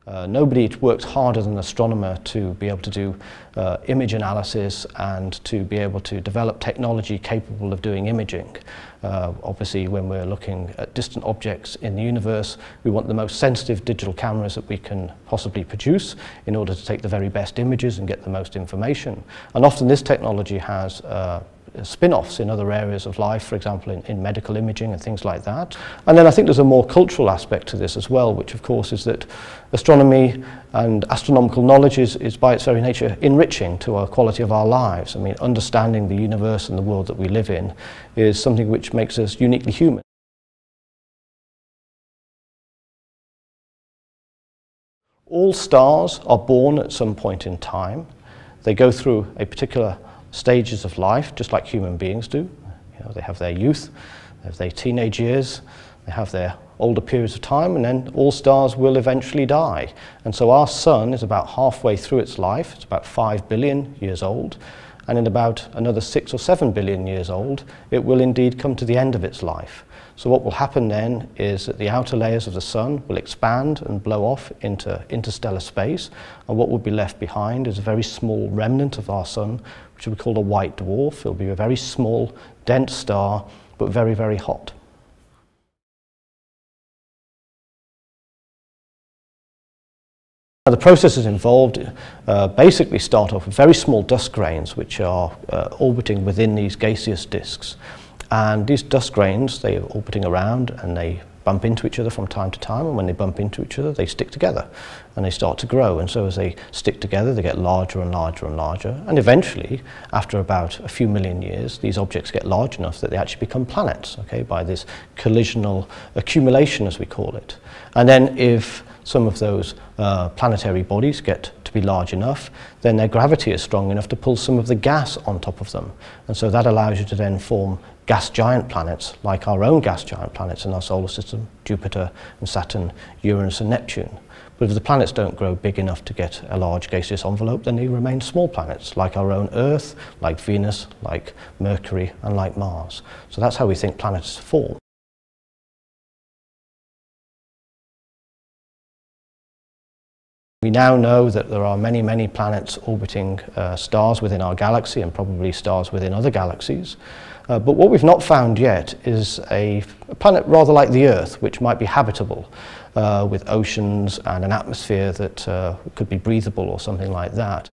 Nobody works harder than an astronomer to be able to do image analysis and to be able to develop technology capable of doing imaging. Obviously, when we're looking at distant objects in the universe, we want the most sensitive digital cameras that we can possibly produce in order to take the very best images and get the most information. And often this technology has spin-offs in other areas of life, for example in medical imaging and things like that. And then I think there's a more cultural aspect to this as well, which of course is that astronomy and astronomical knowledge is by its very nature enriching to our quality of our lives. I mean, understanding the universe and the world that we live in is something which makes us uniquely human. All stars are born at some point in time. They go through a particular stages of life, just like human beings do. You know, they have their youth, they have their teenage years, they have their older periods of time, and then all stars will eventually die. And so our sun is about halfway through its life. It's about 5 billion years old, and in about another 6 or 7 billion years old, it will indeed come to the end of its life. So what will happen then is that the outer layers of the sun will expand and blow off into interstellar space, and what will be left behind is a very small remnant of our sun, which will be called a white dwarf. It'll be a very small, dense star, but very, very hot. Now, the processes involved basically start off with very small dust grains which are orbiting within these gaseous disks. And these dust grains, they are orbiting around and they bump into each other from time to time, and when they bump into each other, they stick together and they start to grow. And so as they stick together, they get larger and larger and larger. And eventually, after about a few million years, these objects get large enough that they actually become planets, okay, by this collisional accumulation, as we call it. And then if some of those planetary bodies get to be large enough, then their gravity is strong enough to pull some of the gas on top of them. And so that allows you to then form gas giant planets, like our own gas giant planets in our solar system, Jupiter and Saturn, Uranus and Neptune. But if the planets don't grow big enough to get a large gaseous envelope, then they remain small planets, like our own Earth, like Venus, like Mercury and like Mars. So that's how we think planets form. We now know that there are many, many planets orbiting stars within our galaxy and probably stars within other galaxies. But what we've not found yet is a planet rather like the Earth, which might be habitable with oceans and an atmosphere that could be breathable or something like that.